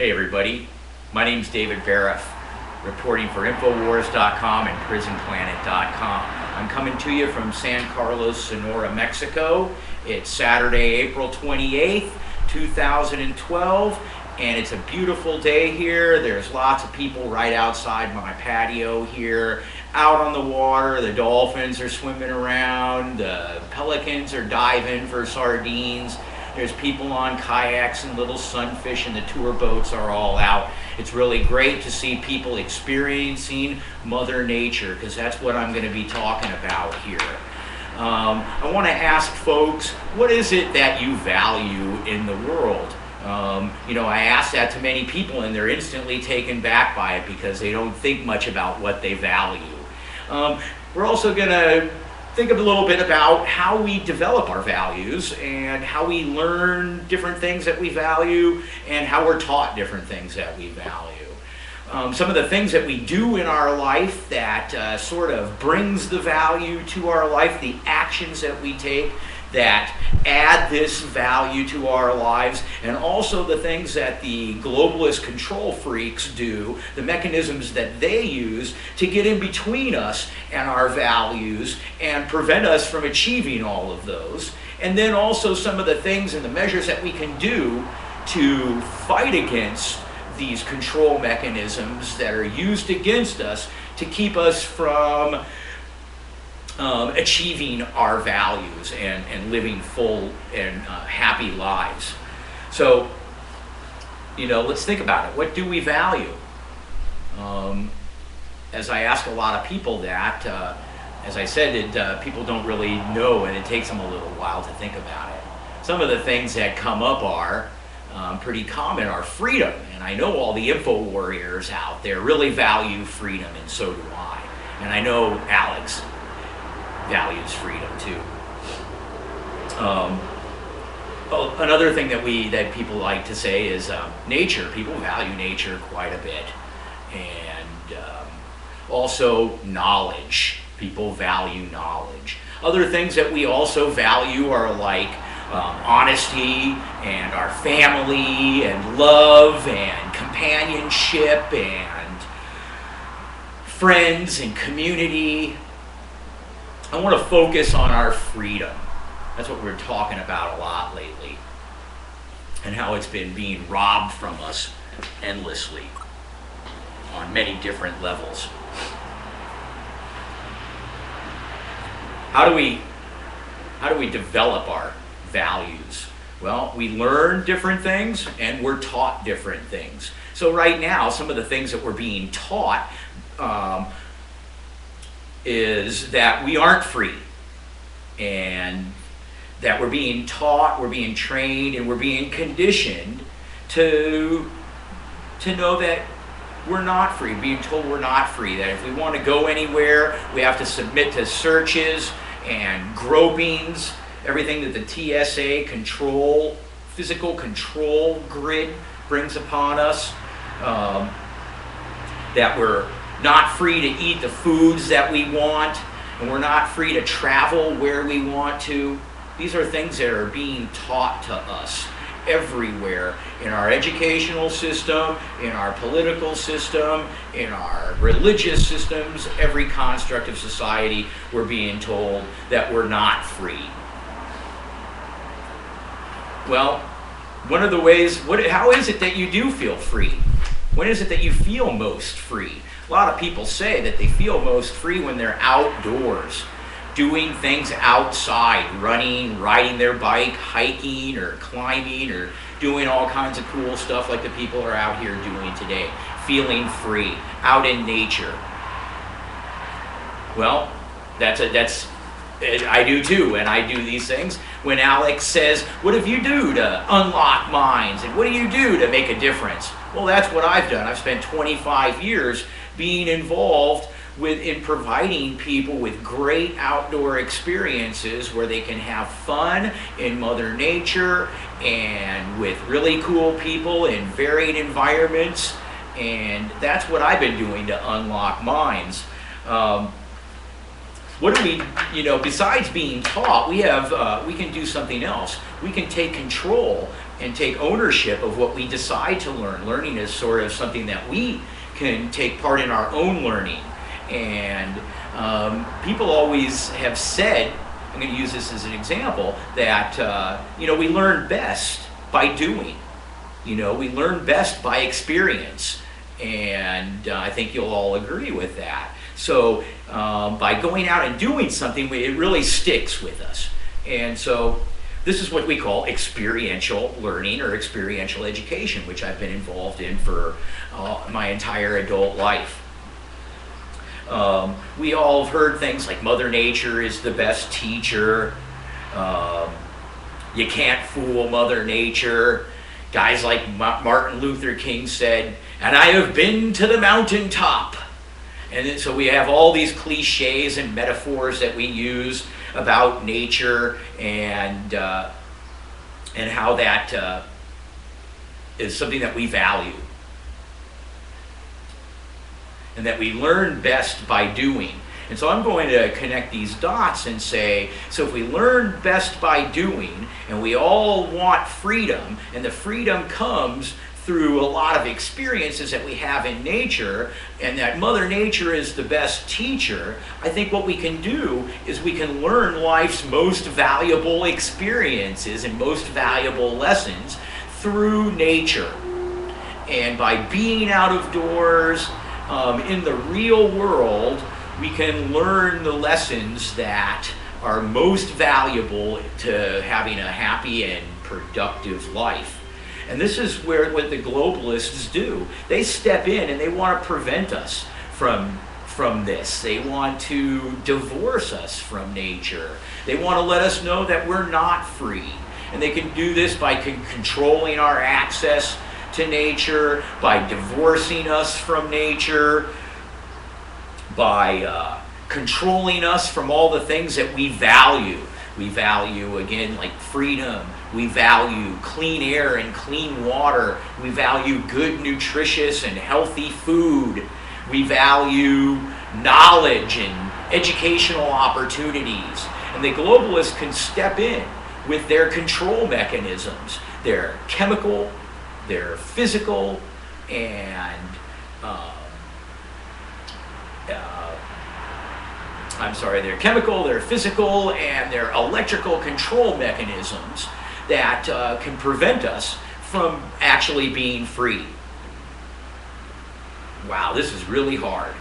Hey everybody, my name's David Baroff, reporting for Infowars.com and PrisonPlanet.com. I'm coming to you from San Carlos, Sonora, Mexico. It's Saturday, April 28th, 2012, and it's a beautiful day here. There's lots of people right outside my patio here, out on the water. The dolphins are swimming around, the pelicans are diving for sardines. There's people on kayaks and little sunfish, and the tour boats are all out. It's really great to see people experiencing Mother Nature, because that's what I'm going to be talking about here. I want to ask folks, what is it that you value in the world? I ask that to many people, and they're instantly taken back by it because they don't think much about what they value. We're also going to think a little bit about how we develop our values and how we learn different things that we value and how we're taught different things that we value. Some of the things that we do in our life that sort of brings the value to our life, the actions that we take that add this value to our lives, and also the things that the globalist control freaks do, the mechanisms that they use to get in between us and our values and prevent us from achieving all of those. And then also some of the things and the measures that we can do to fight against these control mechanisms that are used against us to keep us from achieving our values and living full and happy lives. So, let's think about it. What do we value? As I ask a lot of people that, as I said, people don't really know, and it takes them a little while to think about it. Some of the things that come up are pretty common are freedom, and I know all the info warriors out there really value freedom, and so do I. And I know Alex values freedom too. Another thing that people like to say is nature. People value nature quite a bit, and also knowledge. People value knowledge. Other things that we also value are like honesty and our family and love and companionship and friends and community. I want to focus on our freedom. That's what we're talking about a lot lately, and how it's been being robbed from us endlessly on many different levels. How do we develop our values? Well, we learn different things and we're taught different things. So right now, some of the things that we're being taught is that we aren't free, and that we're being taught, we're being trained, and we're being conditioned to know that we're not free, being told we're not free, that if we want to go anywhere, we have to submit to searches and gropings, everything that the TSA physical control grid brings upon us, that we're not free to eat the foods that we want, and we're not free to travel where we want to. These are things that are being taught to us everywhere in our educational system, in our political system, in our religious systems, every construct of society. We're being told that we're not free. Well, one of the ways, how is it that you do feel free? When is it that you feel most free? A lot of people say that they feel most free when they're outdoors, doing things outside, running, riding their bike, hiking, or climbing, or doing all kinds of cool stuff like the people are out here doing today, feeling free, out in nature. Well, I do too, and I do these things. When Alex says, what do you do to unlock minds, and what do you do to make a difference? Well, that's what I've done. I've spent 25 years being involved in providing people with great outdoor experiences where they can have fun in Mother Nature and with really cool people in varied environments. And that's what I've been doing to unlock minds. what do we, besides being taught, we can do something else. We can take control and take ownership of what we decide to learn. Learning is sort of something that we can take part in our own learning. And people always have said, I'm going to use this as an example, that, we learn best by doing. We learn best by experience. And I think you'll all agree with that. So by going out and doing something, it really sticks with us. And so this is what we call experiential learning or experiential education, which I've been involved in for my entire adult life. We all have heard things like Mother Nature is the best teacher. You can't fool Mother Nature. Guys like Martin Luther King said, and I have been to the mountaintop. And then, so we have all these cliches and metaphors that we use about nature and how that is something that we value. And that we learn best by doing. And so I'm going to connect these dots and say, so if we learn best by doing, and we all want freedom, and the freedom comes through a lot of experiences that we have in nature, and that Mother Nature is the best teacher, I think what we can do is we can learn life's most valuable experiences and most valuable lessons through nature. And by being out of doors, in the real world, we can learn the lessons that are most valuable to having a happy and productive life. And this is what the globalists do. They step in and they want to prevent us from this. They want to divorce us from nature. They want to let us know that we're not free. And they can do this by controlling our access to nature, by divorcing us from nature, by controlling us from all the things that we value. We value, again, like freedom. We value clean air and clean water. We value good, nutritious, and healthy food. We value knowledge and educational opportunities. And the globalists can step in with their control mechanisms. They're chemical, they're physical, and they're chemical, they're physical, and they're electrical control mechanisms that can prevent us from actually being free. Wow, this is really hard.